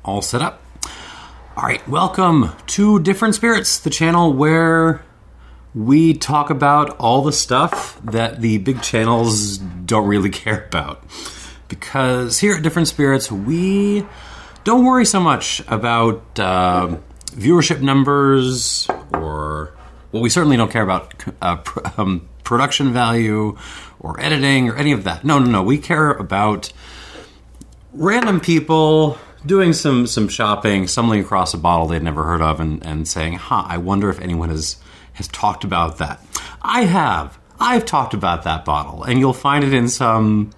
all set up. All right, welcome to Different Spirits, the channel where we talk about all the stuff that the big channels don't really care about. Because here at Different Spirits, we don't worry so much about viewership numbers, or, well, we certainly don't care about production value or editing or any of that. No. We care about random people doing some shopping, stumbling across a bottle they'd never heard of and saying, I wonder if anyone has talked about that. I have. I've talked about that bottle, and you'll find it in some,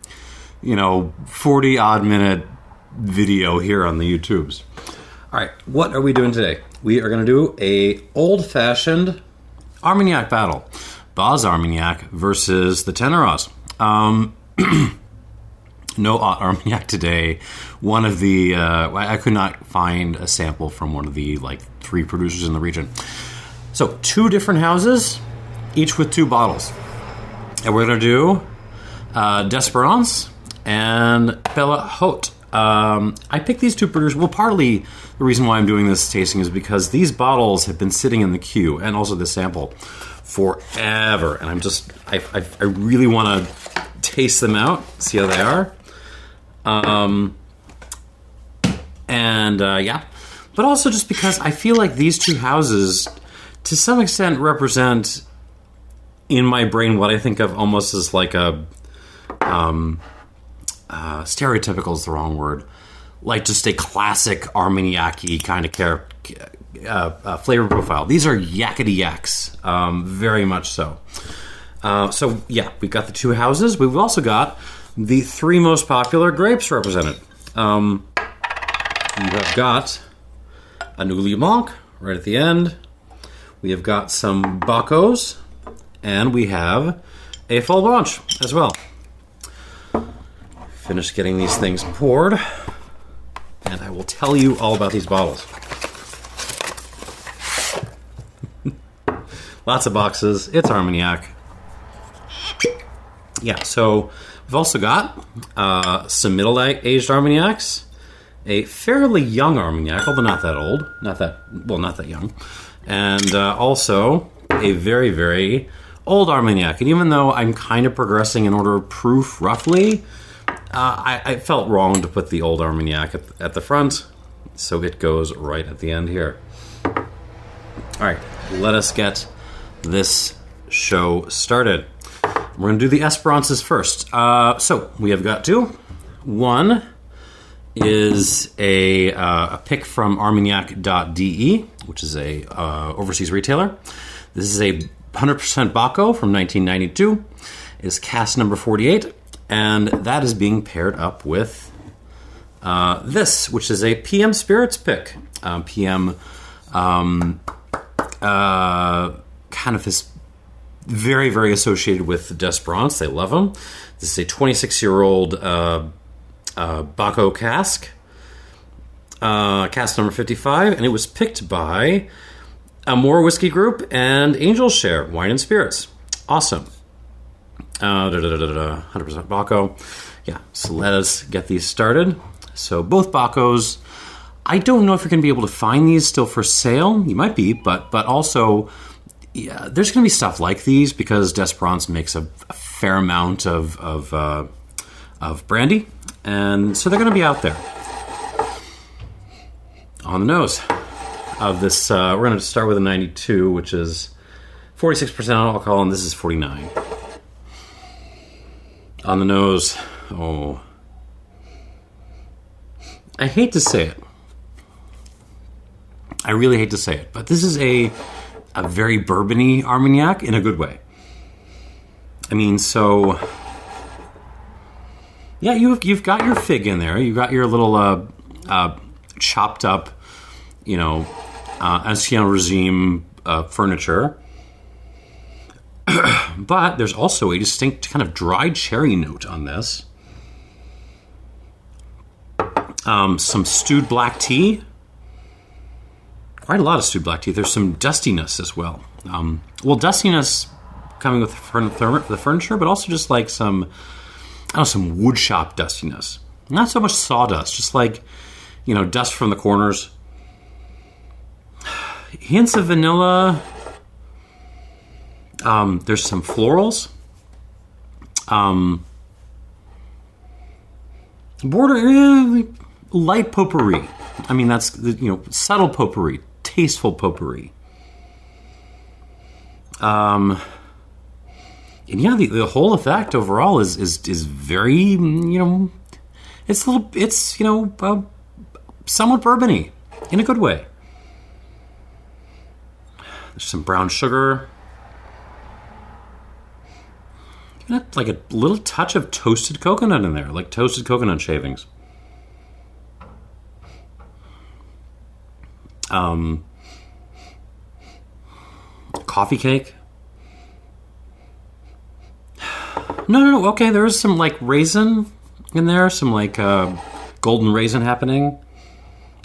40-odd minute video here on the YouTubes. All right, what are we doing today? We are going to do a old-fashioned Armagnac battle. Bas-Armagnac versus the Ténarèze. No Armagnac today. One of the, I could not find a sample from one of the 3 producers in the region. So 2 different houses, each with 2 bottles. And we're going to do d'Espérance and Pellehaut. I picked these 2 producers. Well, partly the reason why I'm doing this tasting is because these bottles have been sitting in the queue, and also the sample, forever. And I really want to taste them out, see how they are. But also just because I feel like these 2 houses, to some extent, represent in my brain what I think of almost as like a stereotypical is the wrong word, like just a classic Armagnac-y kind of flavor profile. These are yakety yaks, very much so. We've got the 2 houses. We've also got the 3 most popular grapes represented. You have got an Ugni Blanc right at the end. We have got some Bacos, and we have a Folle Blanche as well. Finished getting these things poured, and I will tell you all about these bottles. Lots of boxes. It's Armagnac. Yeah, so we've also got some middle-aged Armagnacs, a fairly young Armagnac, although not that old, not that young, and also a very, very old Armagnac. And even though I'm kind of progressing in order of proof, roughly, I felt wrong to put the old Armagnac at the front, so it goes right at the end here. All right, let us get this show started. We're going to do the Espérances first. So we have got 2. One is a pick from Armagnac.de, which is a overseas retailer. This is a 100% Baco from 1992. It's cask number 48, and that is being paired up with this, which is a PM Spirits pick. PM kind of this very, very associated with d'Espérance. They love them. This is a 26-year-old Baco cask, cask number 55, and it was picked by Amore Whiskey Group and Angel Share Wine and Spirits. Awesome. 100% Baco. Yeah, so let us get these started. So both Bacos. I don't know if you're going to be able to find these still for sale. You might be, but also, yeah, there's going to be stuff like these because d'Espérance makes a fair amount of brandy, and so they're going to be out there. On the nose of this, we're going to start with a 92, which is 46% alcohol, and this is 49. On the nose, I hate to say it. I really hate to say it, but this is a very bourbon-y Armagnac in a good way. I mean, so yeah, you've got your fig in there. You've got your little chopped up, ancien regime furniture. But there's also a distinct kind of dried cherry note on this. Some stewed black tea. Quite a lot of stewed black tea. There's some dustiness as well. Dustiness coming with the furniture, but also just like some wood shop dustiness. Not so much sawdust, just like, dust from the corners. Hints of vanilla. There's some florals. Light potpourri. I mean, that's subtle potpourri, tasteful potpourri. And yeah, the whole effect overall is very it's somewhat bourbony in a good way. There's some brown sugar. Even like a little touch of toasted coconut in there, like toasted coconut shavings. Coffee cake. No. Okay, there's some like raisin in there, some like golden raisin happening.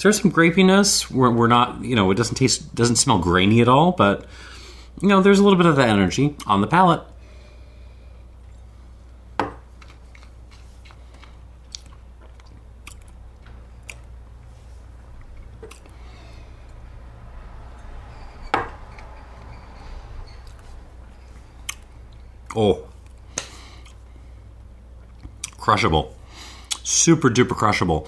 There's some grapiness. We're not, it doesn't smell grainy at all, but there's a little bit of that energy on the palate. Oh, crushable, super duper crushable.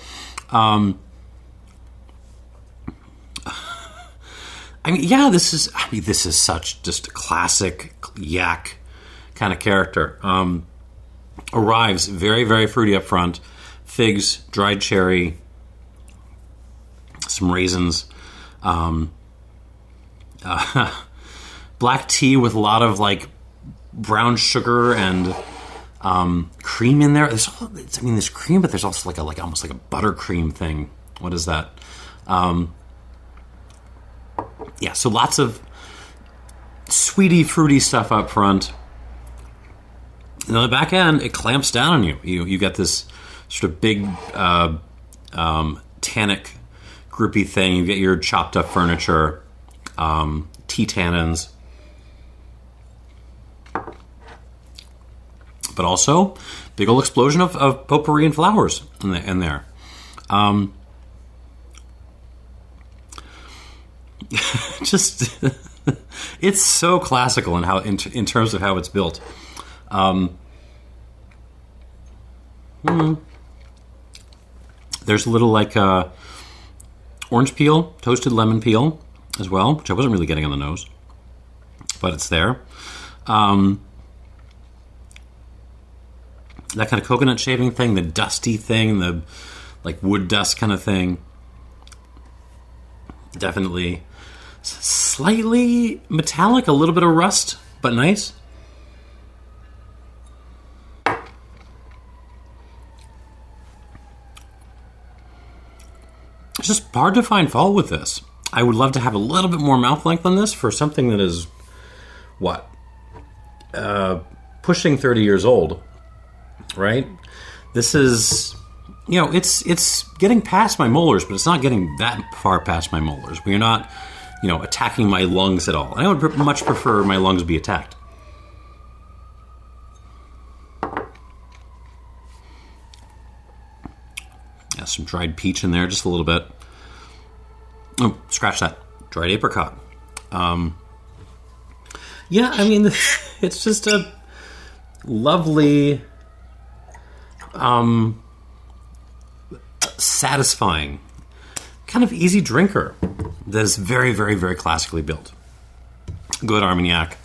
This is such just a classic yak kind of character. Arrives very, very fruity up front. Figs, dried cherry, some raisins, black tea with a lot of like brown sugar and cream in there. There's cream, but there's also like almost like a buttercream thing. What is that? So lots of sweety, fruity stuff up front. And on the back end, it clamps down on you. You get this sort of big tannic, groupy thing. You get your chopped up furniture, tea tannins. But also, big old explosion of potpourri and flowers in there. It's so classical in how in terms of how it's built. There's a little like orange peel, toasted lemon peel as well, which I wasn't really getting on the nose, but it's there. That kind of coconut shaving thing, the dusty thing, the like wood dust kind of thing. Definitely slightly metallic, a little bit of rust, but nice. It's just hard to find fault with this. I would love to have a little bit more mouth length on this for something that is, pushing 30 years old. Right? This is, it's getting past my molars, but it's not getting that far past my molars. We're not, attacking my lungs at all. I would much prefer my lungs be attacked. Yeah, some dried peach in there, just a little bit. Oh, scratch that. Dried apricot. It's just a lovely, satisfying, kind of easy drinker that is very, very, very classically built. Good Armagnac.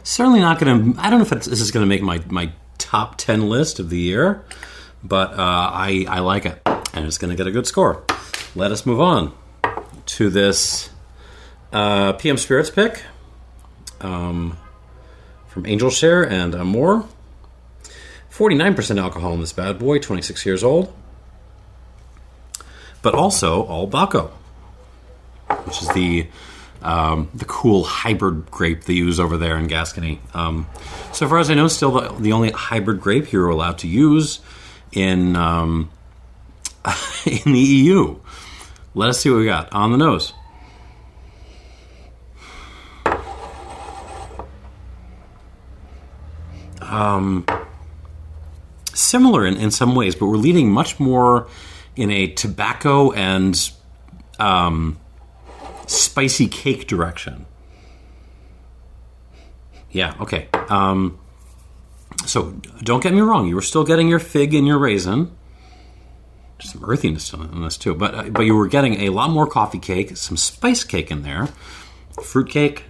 Certainly not going to, I don't know if this is going to make my top 10 list of the year, but I like it, and it's going to get a good score. Let us move on to this PM Spirits pick from Angel Share and Amore. 49% alcohol in this bad boy, 26 years old. But also all Baco, which is the cool hybrid grape they use over there in Gascony. So far as I know, still the only hybrid grape you're allowed to use in the EU. Let us see what we got on the nose. similar in some ways, but we're leaning much more in a tobacco and spicy cake direction. Yeah, okay. So don't get me wrong, you were still getting your fig and your raisin. There's some earthiness in this too, but you were getting a lot more coffee cake, some spice cake in there, fruit cake,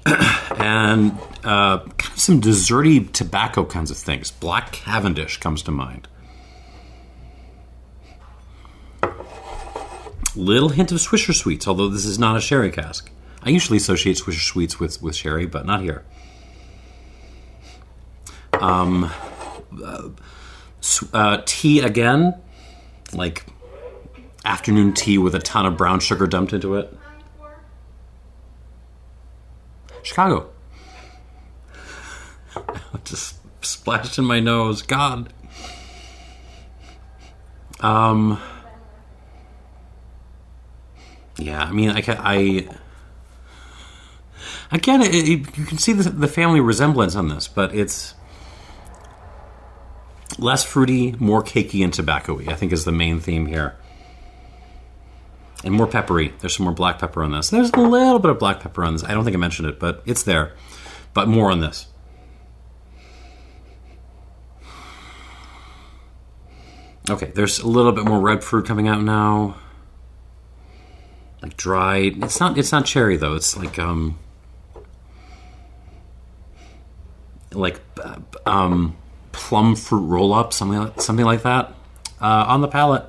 and kind of some desserty tobacco kinds of things. Black Cavendish comes to mind. Little hint of Swisher Sweets, although this is not a sherry cask. I usually associate Swisher Sweets with sherry, but not here. Tea again, like afternoon tea with a ton of brown sugar dumped into it. Chicago. Just splashed in my nose. God. Yeah, I mean, again, you can see the family resemblance on this, but it's less fruity, more cakey and tobacco-y, I think is the main theme here. And more peppery. There's some more black pepper on this. There's a little bit of black pepper on this. I don't think I mentioned it, but it's there. But more on this. Okay, there's a little bit more red fruit coming out now. Like dried. It's not cherry though. It's like plum fruit roll up, something like that. On the palate.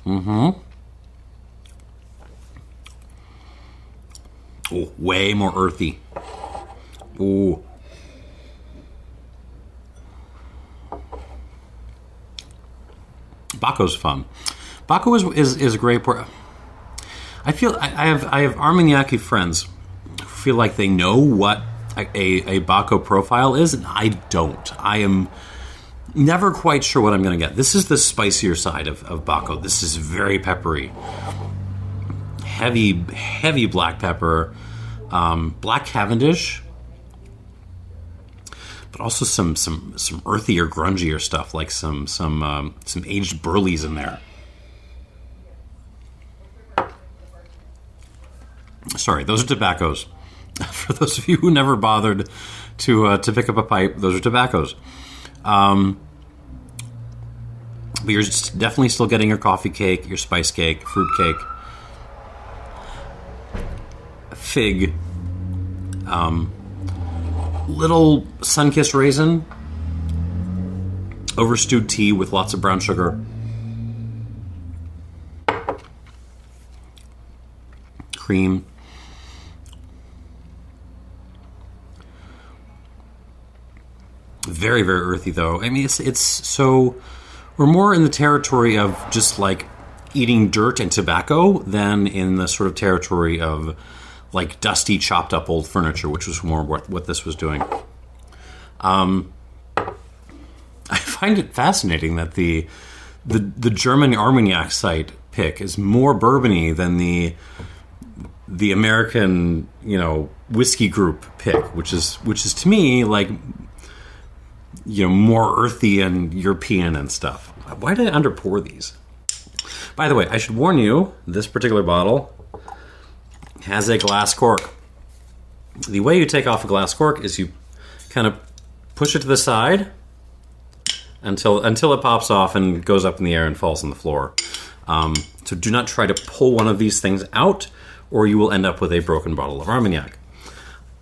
Mm-hmm. Oh, way more earthy. Ooh. Baco's fun. Baco is a great pour. I feel I have Armagnac friends who feel like they know what a Baco profile is, and I don't. I am never quite sure what I'm going to get. This is the spicier side of Baco. This is very peppery. Heavy black pepper. Black Cavendish. But also some earthier, grungier stuff, like some aged burleys in there. Sorry, those are tobaccos. For those of you who never bothered to pick up a pipe, those are tobaccos. But you're definitely still getting your coffee cake, your spice cake, fruit cake, fig, little sun-kissed raisin, overstewed tea with lots of brown sugar, cream, very, very earthy though. I mean, it's so, we're more in the territory of just like eating dirt and tobacco than in the sort of territory of like dusty, chopped up old furniture, which was more what this was doing. I find it fascinating that the German Armagnac site pick is more bourbony than the American, whiskey group pick, which is to me like, more earthy and European and stuff. Why did I underpour these? By the way, I should warn you, this particular bottle has a glass cork. The way you take off a glass cork is you kind of push it to the side until it pops off and goes up in the air and falls on the floor. So do not try to pull one of these things out, or you will end up with a broken bottle of Armagnac.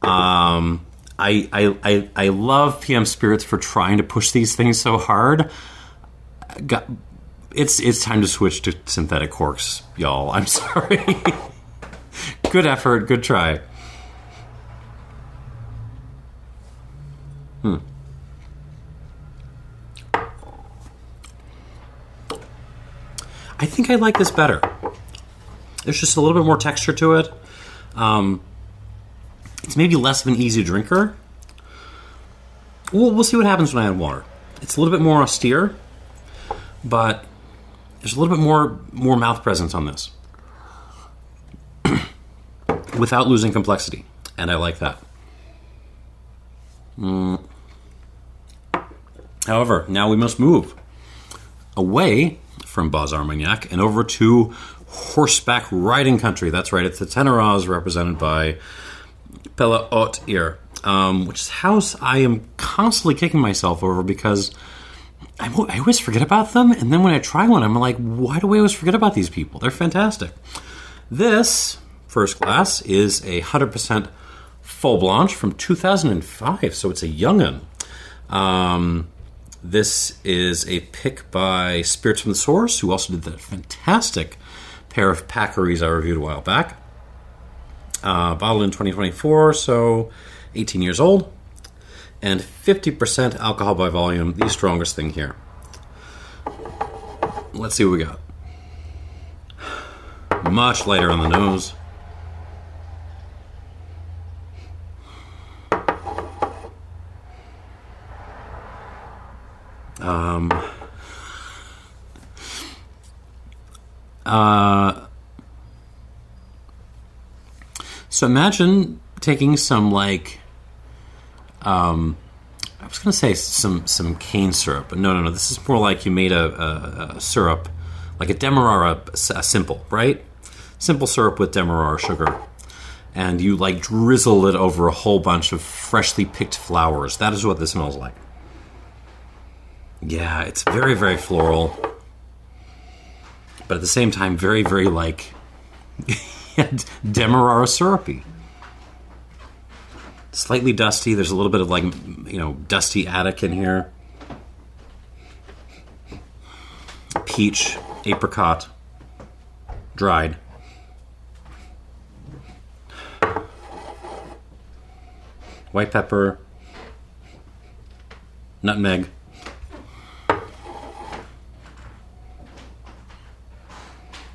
I love PM Spirits for trying to push these things so hard. It's time to switch to synthetic corks, y'all. I'm sorry. Good effort, good try. I think I like this better. There's just a little bit more texture to it. It's maybe less of an easy drinker. We'll see what happens when I add water. It's a little bit more austere, but there's a little bit more mouth presence on this without losing complexity, and I like that. However, now we must move away from Bas-Armagnac and over to horseback riding country. That's right, it's the Ténarèze represented by Pellehaut here, which is a house I am constantly kicking myself over because I always forget about them, and then when I try one, I'm like, why do we always forget about these people? They're fantastic. This first glass is a 100% Folle Blanche from 2005, so it's a young'un. This is a pick by Spirits from the Source, who also did that fantastic pair of Packeries I reviewed a while back. Bottled in 2024, so 18 years old. And 50% alcohol by volume, the strongest thing here. Let's see what we got. Much lighter on the nose. So imagine taking some, like, I was going to say some cane syrup, but no. This is more like you made a syrup, like a demerara, a simple, right? Simple syrup with demerara sugar. And you, like, drizzle it over a whole bunch of freshly picked flowers. That is what this smells like. Yeah, it's very, very floral. But at the same time, very, very, like, demerara syrupy. Slightly dusty. There's a little bit of, like, dusty attic in here. Peach, apricot, dried. White pepper, nutmeg.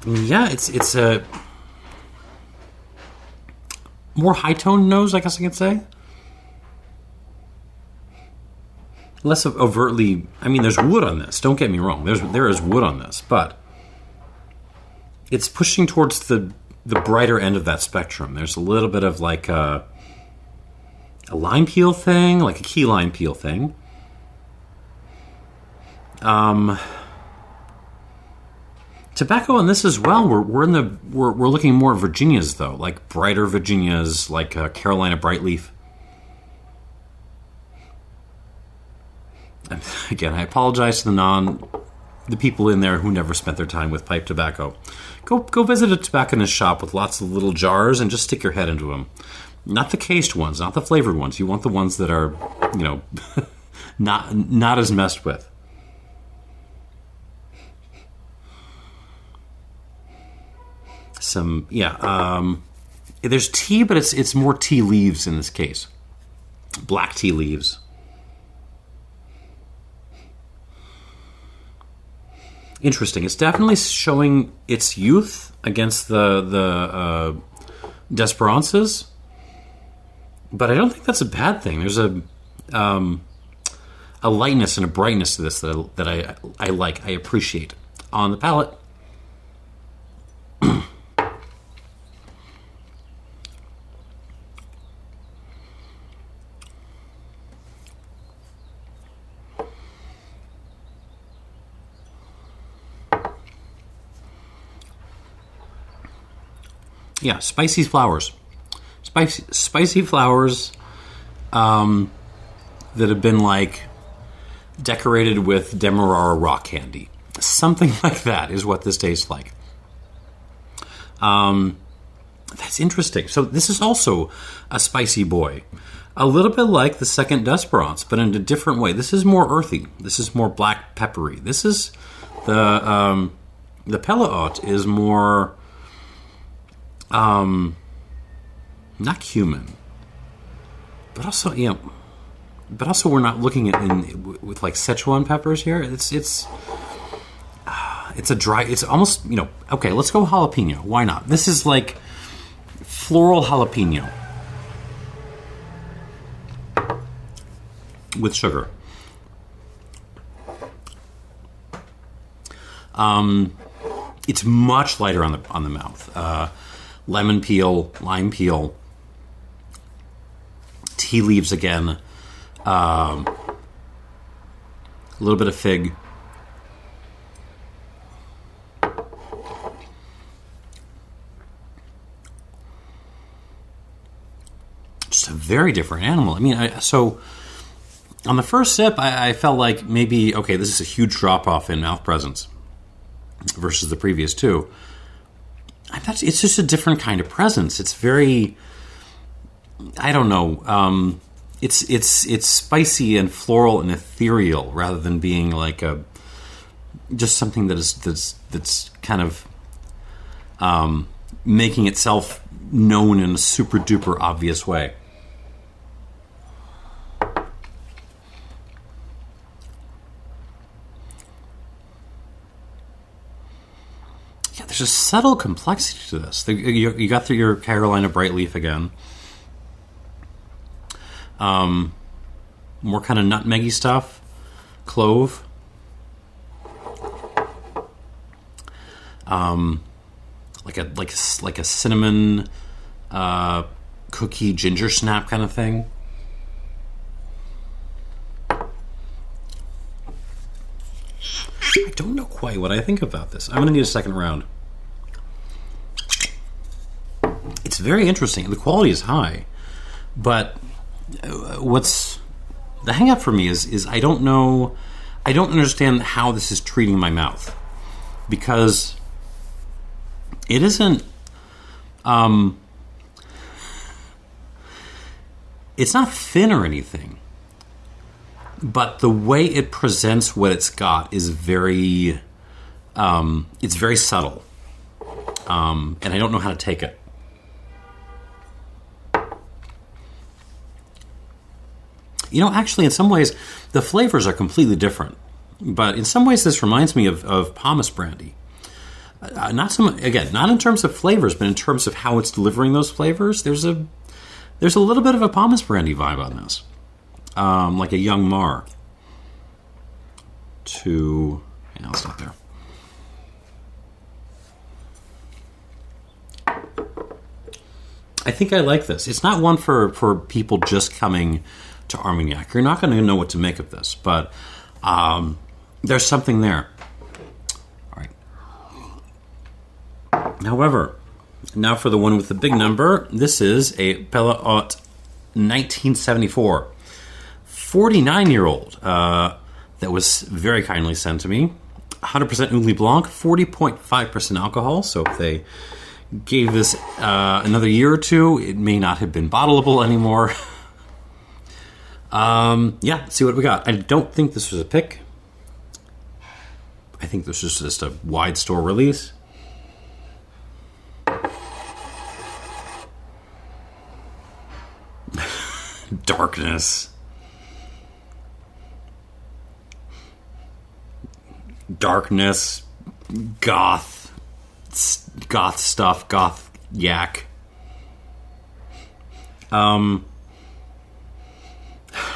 Yeah, it's a more high-toned nose, I guess I could say. Less overtly. I mean, there's wood on this. Don't get me wrong. There is wood on this, but it's pushing towards the brighter end of that spectrum. There's a little bit of, like, a lime peel thing, like a key lime peel thing. Tobacco on this as well. We're looking more at Virginias though, like brighter Virginias, like Carolina Brightleaf. And again, I apologize to the people in there who never spent their time with pipe tobacco. Go visit a tobacconist shop with lots of little jars and just stick your head into them. Not the cased ones, not the flavored ones. You want the ones that are, not as messed with. There's tea, but it's more tea leaves in this case. Black tea leaves. Interesting. It's definitely showing its youth against the Desperances, but I don't think that's a bad thing. There's a lightness and a brightness to this that I like. I appreciate on the palate. Yeah, spicy flowers. Spicy flowers that have been, like, decorated with Demerara rock candy. Something like that is what this tastes like. That's interesting. So this is also a spicy boy. A little bit like the second Desperance, but in a different way. This is more earthy. This is more black peppery. This is the Pellehaut is more not cumin, but also we're not looking at with like Szechuan peppers here. It's a dry. It's almost okay. Let's go jalapeno. Why not? This is like floral jalapeno with sugar. It's much lighter on the mouth. Lemon peel, lime peel, tea leaves again. A little bit of fig. Just a very different animal. I mean, so on the first sip, I felt like maybe, okay, this is a huge drop-off in mouth presence versus the previous two. It's just a different kind of presence. It's very, I don't know, it's spicy and floral and ethereal rather than being like just something that's kind of making itself known in a super duper obvious way. Yeah, there's a subtle complexity to this. You got through your Carolina Bright Leaf again. More kind of nutmeggy stuff, clove, like a cinnamon cookie ginger snap kind of thing. I don't know quite what I think about this. I'm going to need a second round. It's very interesting. The quality is high, but what's the hang up for me is I don't know, I don't understand how this is treating my mouth, because it isn't it's not thin or anything, but the way it presents what it's got is very it's very subtle, and I don't know how to take it. You know, actually, in some ways, the flavors are completely different. But in some ways, this reminds me of pomace brandy. Not in terms of flavors, but in terms of how it's delivering those flavors. There's a little bit of a pomace brandy vibe on this, like a young Mar. I'll stop there. I think I like this. It's not one for people just coming to Armagnac. You're not going to know what to make of this, but there's something there. All right. However, now for the one with the big number. This is a Pellehaut 1974, 49-year-old that was very kindly sent to me. 100% Ugni Blanc, 40.5% alcohol. So if they gave this another year or two, it may not have been bottleable anymore. Let's see what we got. I don't think this was a pick. I think this was just a wide store release. Darkness. Darkness. Goth stuff. Goth yak. I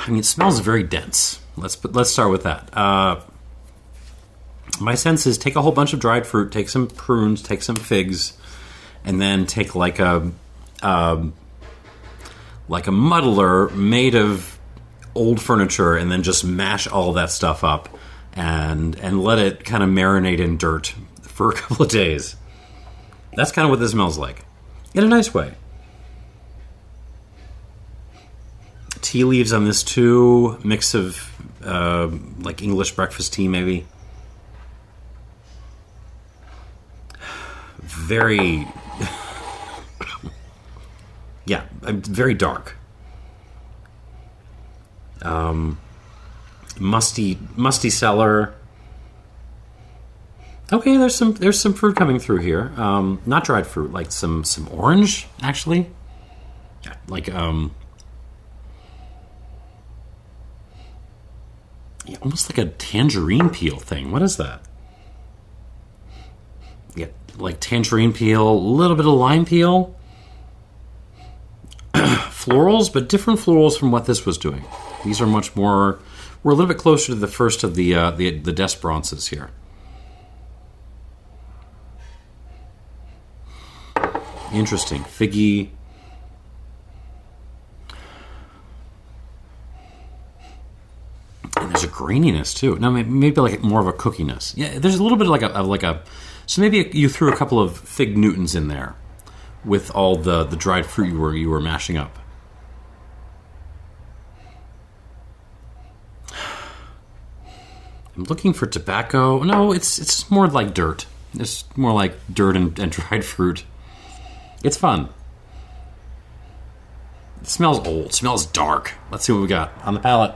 mean, it smells very dense. Let's start with that. My sense is take a whole bunch of dried fruit, take some prunes, take some figs, and then take like a muddler made of old furniture, and then just mash all that stuff up and let it kind of marinate in dirt for a couple of days. That's kind of what this smells like, in a nice way. Tea leaves on this too. Mix of like English breakfast tea, maybe. Very, yeah, very dark. Musty cellar. Okay, there's some fruit coming through here. Not dried fruit, like some orange actually. Yeah, like yeah, almost like a tangerine peel thing. What is that? Yeah, like tangerine peel, a little bit of lime peel. Florals, but different florals from what this was doing. These are much more. We're a little bit closer to the first of the Desperances here. Interesting, figgy. There's a graininess too. No, maybe like more of a cookiness. Yeah, there's a little bit like a. So maybe you threw a couple of fig Newtons in there with all the dried fruit you were mashing up. I'm looking for tobacco. No, it's more like dirt. It's more like dirt and dried fruit. It's fun. It smells old. It smells dark. Let's see what we got on the palate.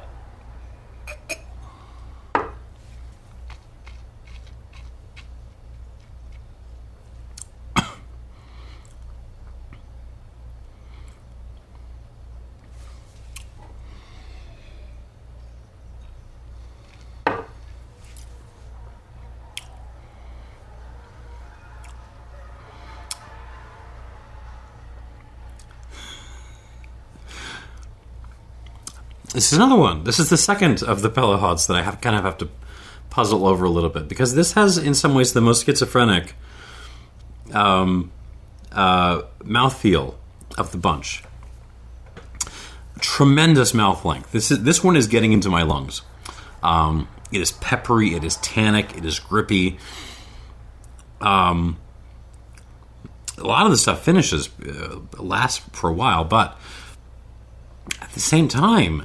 This is another one. This is the second of the Pellehauts that I kind of have to puzzle over a little bit, because this has, in some ways, the most schizophrenic mouthfeel of the bunch. Tremendous mouth length. This one is getting into my lungs. It is peppery. It is tannic. It is grippy. A lot of the stuff finishes, lasts for a while, but at the same time,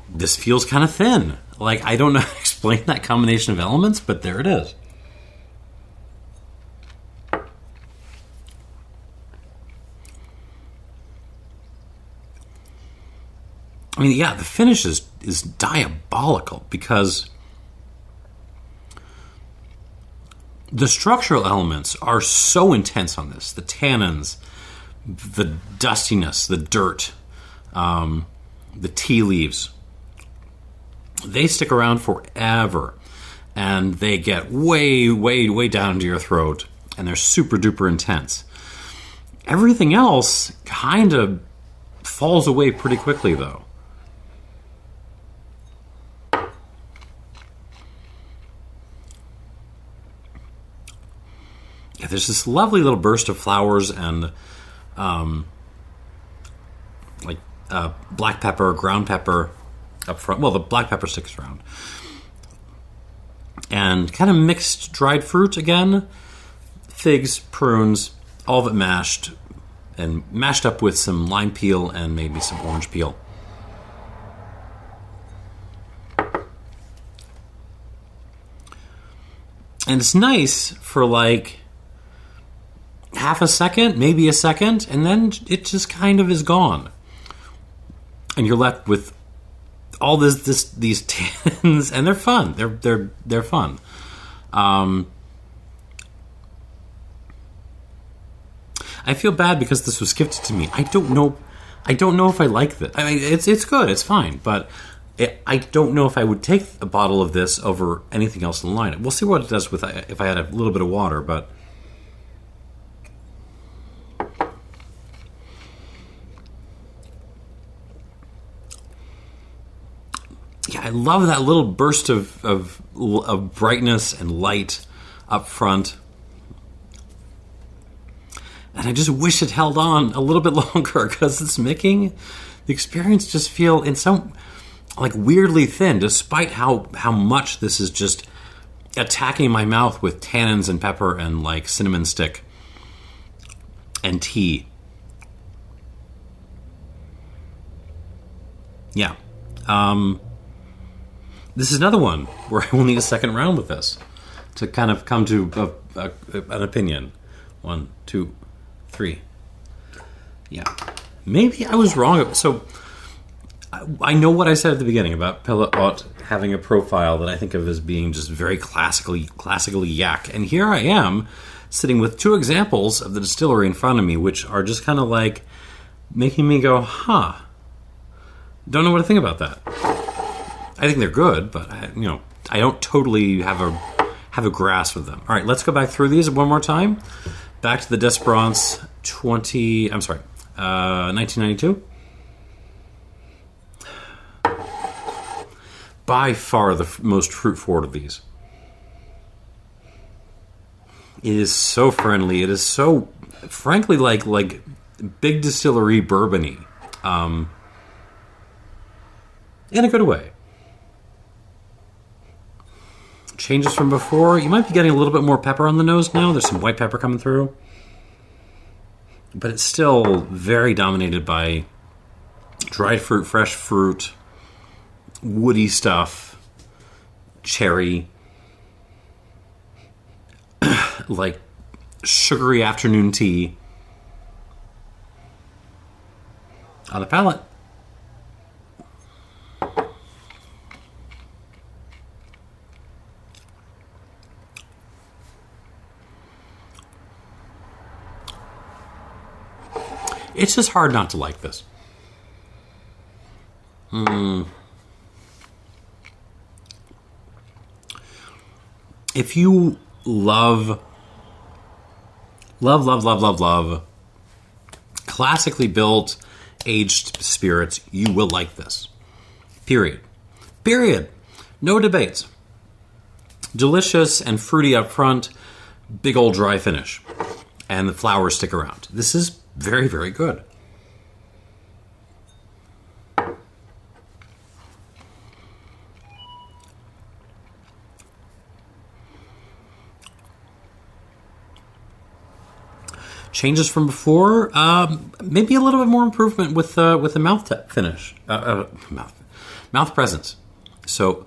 this feels kind of thin. Like, I don't know how to explain that combination of elements, but there it is. I mean, yeah, the finish is diabolical, because the structural elements are so intense on this. The tannins, the dustiness, the dirt, the tea leaves. They stick around forever, and they get way, way, way down into your throat, and they're super duper intense. Everything else kind of falls away pretty quickly, though. Yeah, there's this lovely little burst of flowers and black pepper, ground pepper up front. Well, the black pepper sticks around. And kind of mixed dried fruit again. Figs, prunes, all of it mashed. And mashed up with some lime peel and maybe some orange peel. And it's nice for like half a second, maybe a second, and then it just kind of is gone. And you're left with all these tannins, and they're fun. They're fun. I feel bad because this was gifted to me. I don't know if I like this. I mean, it's good. It's fine, but I don't know if I would take a bottle of this over anything else in the line. We'll see what it does with if I had a little bit of water, but. Yeah, I love that little burst of brightness and light up front. And I just wish it held on a little bit longer, because it's making the experience just feel in some like weirdly thin, despite how much this is just attacking my mouth with tannins and pepper and like cinnamon stick and tea. Yeah. This is another one where I will need a second round with this to kind of come to an opinion. 1, 2, 3. Yeah. Maybe I was wrong. So I know what I said at the beginning about Pellehaut having a profile that I think of as being just very classically yak. And here I am sitting with two examples of the distillery in front of me, which are just kind of like making me go, don't know what to think about that. I think they're good, but I don't totally have a grasp of them. All right, let's go back through these one more time. Back to the Desperance 1992. By far the most fruit forward of these. It is so friendly. It is so, frankly, like big distillery bourbon-y. In a good way. Changes from before. You might be getting a little bit more pepper on the nose now. There's some white pepper coming through. But it's still very dominated by dried fruit, fresh fruit, woody stuff, cherry, like sugary afternoon tea. On the palate. It's just hard not to like this. If you love classically built aged spirits, you will like this. Period. No debates. Delicious and fruity up front, big old dry finish. And the flowers stick around. This is very, very good. Changes from before, maybe a little bit more improvement with the mouth finish, mouth presence. So,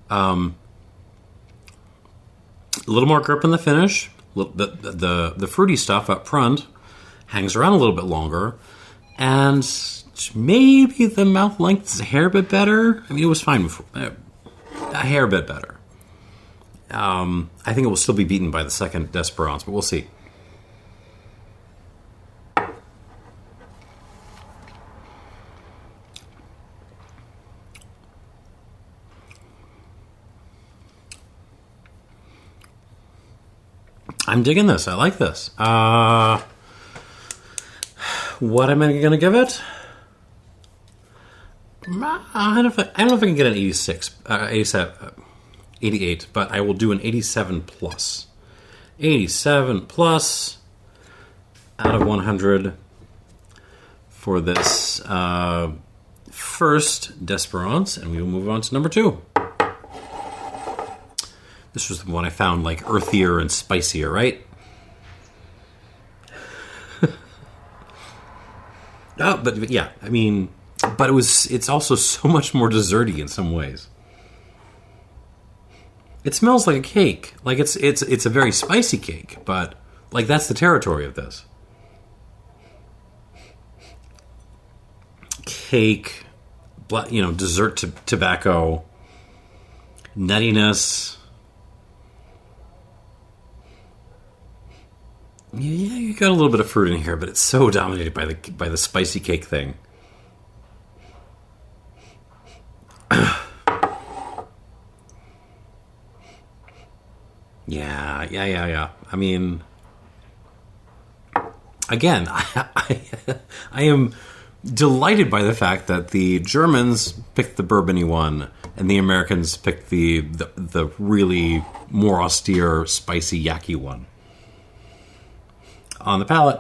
a little more grip in the finish. The fruity stuff up front hangs around a little bit longer, and maybe the mouth length is a hair bit better. I mean, it was fine before, a hair bit better. I think it will still be beaten by the second Despérance, but we'll see. I'm digging this. I like this. What am I going to give it? I don't know if I can get an 88, but I will do an 87 plus. 87 plus out of 100 for this first Despérance, and we will move on to number 2. This was the one I found like earthier and spicier, right? But yeah, I mean, but it's also so much more desserty in some ways. It smells like a cake. Like it's a very spicy cake, but like that's the territory of this. Cake, dessert tobacco, nuttiness. Yeah, you got a little bit of fruit in here, but it's so dominated by the spicy cake thing. Yeah. I mean, again, I am delighted by the fact that the Germans picked the bourbony one, and the Americans picked the really more austere, spicy, yucky one. On the palate.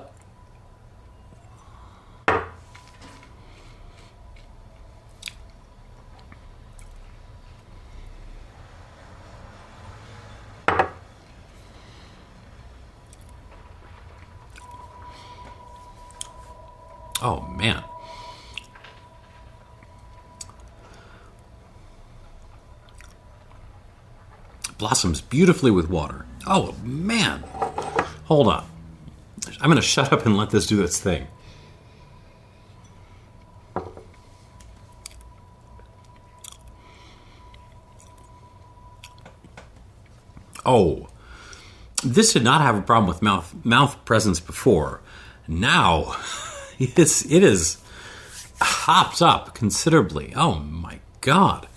Oh, man. Blossoms beautifully with water. Oh, man. Hold on. I'm going to shut up and let this do its thing. Oh, this did not have a problem with mouth presence before. Now, it is hopped up considerably. Oh my God.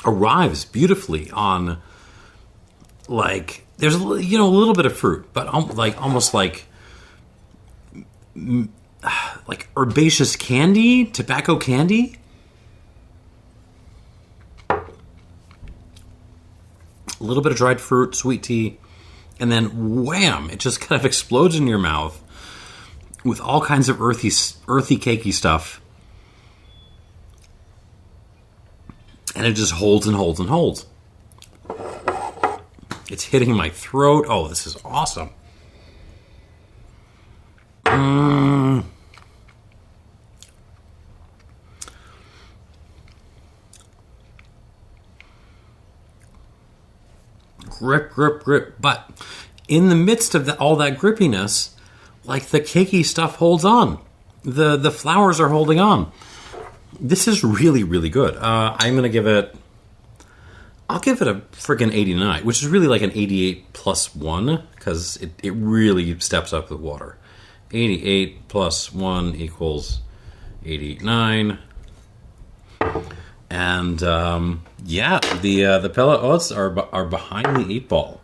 Arrives beautifully on, like, there's a little bit of fruit, but almost like herbaceous candy, tobacco candy. A little bit of dried fruit, sweet tea, and then wham! It just kind of explodes in your mouth with all kinds of earthy, cakey stuff. And it just holds and holds and holds. It's hitting my throat. Oh, this is awesome. Grip, grip, grip. But in the midst of all that grippiness, like the cakey stuff holds on. The flowers are holding on. This is really, really good. I'm going to give it... I'll give it a friggin' 89, which is really like an 88 plus 1, because it really steps up with water. 88 plus 1 equals 89. And, yeah, the Pellehaut are behind the 8 ball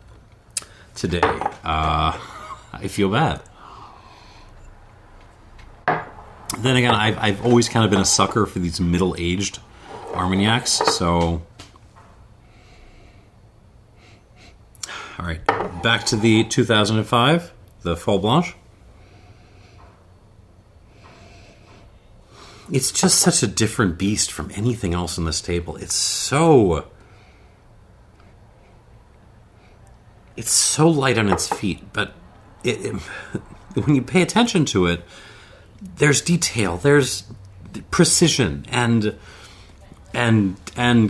today. I feel bad. Then again, I've always kind of been a sucker for these middle-aged Armagnacs, so... All right, back to the 2005, the Folle Blanche. It's just such a different beast from anything else on this table. It's so light on its feet, but when you pay attention to it, there's detail, there's precision, and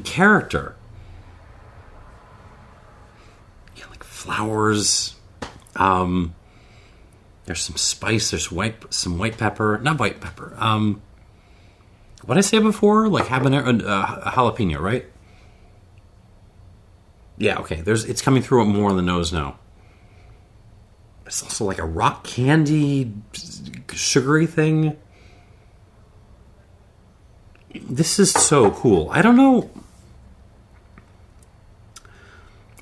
character. Flowers. There's some spice. There's some white pepper. Not white pepper. What did I say before? Like habanero, jalapeno, right? Yeah. Okay. It's coming through more on the nose now. It's also like a rock candy, sugary thing. This is so cool. I don't know.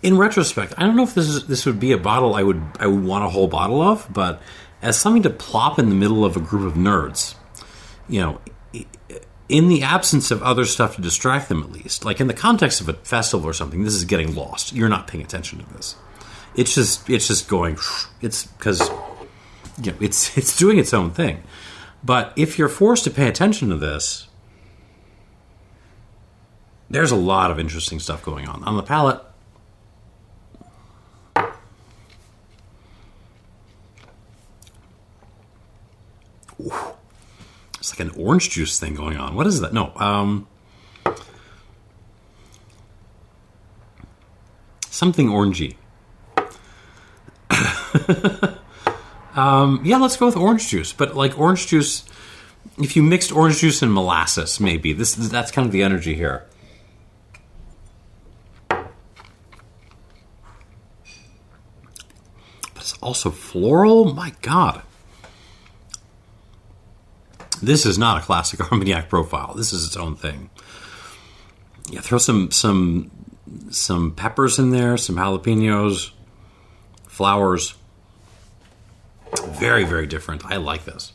In retrospect, I don't know if this would be a bottle I would want a whole bottle of, but as something to plop in the middle of a group of nerds, you know, in the absence of other stuff to distract them, at least, like in the context of a festival or something, this is getting lost. You're not paying attention to this. It's just going. It's because it's doing its own thing. But if you're forced to pay attention to this, there's a lot of interesting stuff going on the palate. Ooh. It's like an orange juice thing going on. What is that? No. Something orangey. Yeah, let's go with orange juice. But like orange juice, if you mixed orange juice and molasses, maybe. That's kind of the energy here. But it's also floral? My God. This is not a classic Armagnac profile. This is its own thing. Yeah, throw some peppers in there, some jalapenos, flowers. Very, very different. I like this.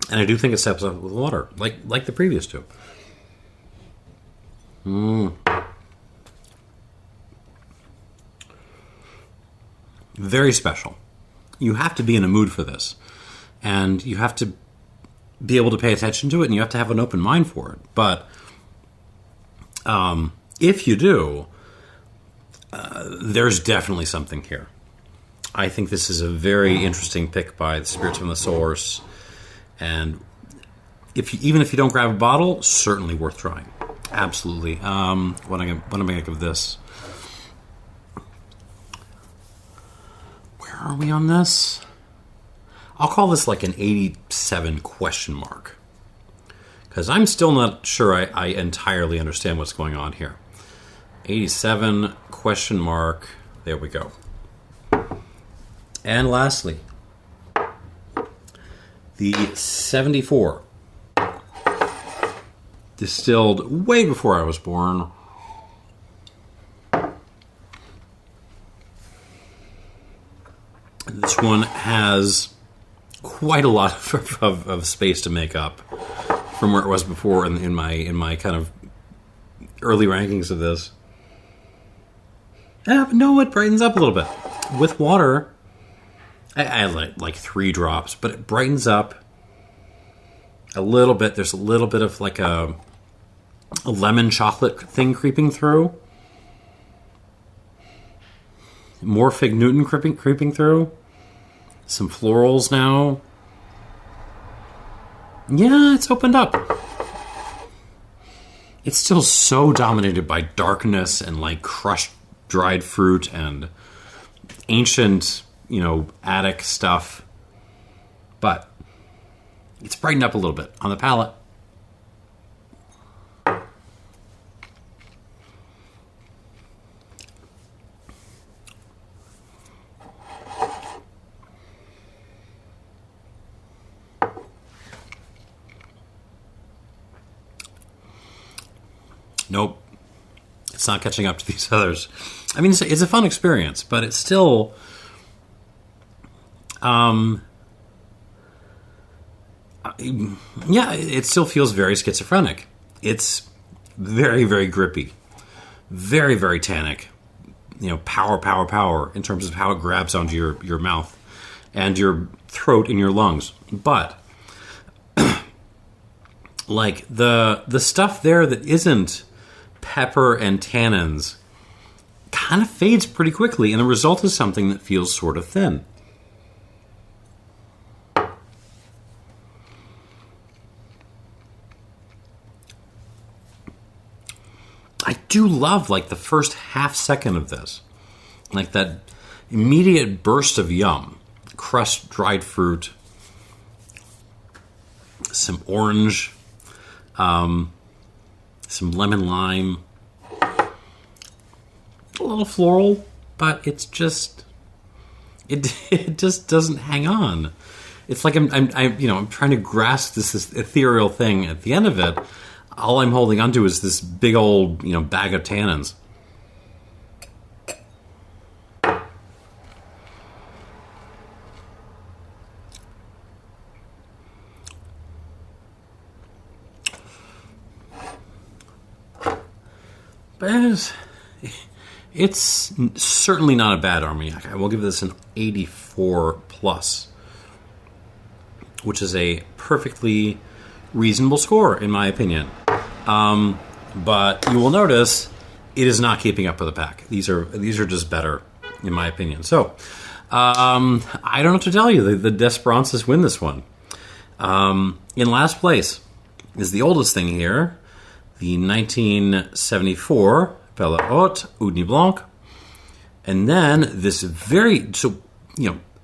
And I do think it steps up with water, like the previous two. Very special. You have to be in a mood for this. And you have to be able to pay attention to it, and you have to have an open mind for it. But if you do, there's definitely something here. I think this is a very interesting pick by the Spirits from the Source. And even if you don't grab a bottle, certainly worth trying. Absolutely. What am I going to give this? Where are we on this? I'll call this like an 87 question mark. Because I'm still not sure I entirely understand what's going on here. 87 question mark. There we go. And lastly, the 74. Distilled way before I was born. This one has quite a lot of space to make up from where it was before in my kind of early rankings of this. But no, it brightens up a little bit. With water, I add like 3 drops, but it brightens up a little bit. There's a little bit of like a lemon chocolate thing creeping through. More Fig Newton creeping through. Some florals now. Yeah, it's opened up. It's still so dominated by darkness and like crushed dried fruit and ancient, attic stuff. But it's brightened up a little bit on the palate. Nope. It's not catching up to these others. I mean, it's a fun experience, but it's still... it still feels very schizophrenic. It's very, very grippy. Very, very tannic. Power in terms of how it grabs onto your mouth and your throat and your lungs. But... like, the stuff there that isn't pepper and tannins kind of fades pretty quickly, and the result is something that feels sort of thin. I do love, like, the first half second of this. Like, that immediate burst of yum. Crushed dried fruit. Some orange. Some lemon lime. A little floral, but it's just... It just doesn't hang on. It's like I'm trying to grasp this ethereal thing. At the end of it, all I'm holding onto is this big old, bag of tannins. But it's certainly not a bad Armagnac. I will give this an 84 plus, which is a perfectly reasonable score in my opinion. But you will notice it is not keeping up with the pack. These are just better in my opinion. So I don't know what to tell you. The Desperances win this one. In last place is the oldest thing here. The 1974 Pellehaut Ugni Blanc. And then this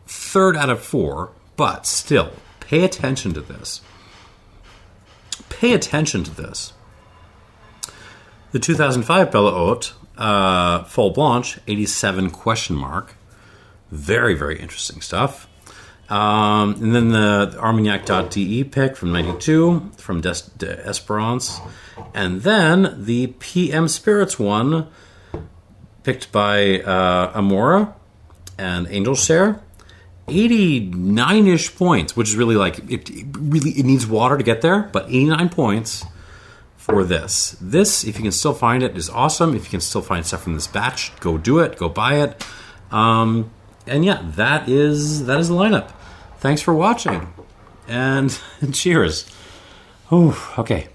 third out of 4, but still, pay attention to this. Pay attention to this. The 2005 Pellehaut Folle Blanche, 87 question mark. Very, very interesting stuff. And then the Armagnac.de pick from 92 from Desperance. And then the PM Spirits one picked by Amore and Angel Share. 89-ish points, which is really like, it needs water to get there, but 89 points for this. This, if you can still find it, is awesome. If you can still find stuff from this batch, go do it, go buy it. And yeah, that is the lineup. Thanks for watching, and cheers. Oh, okay.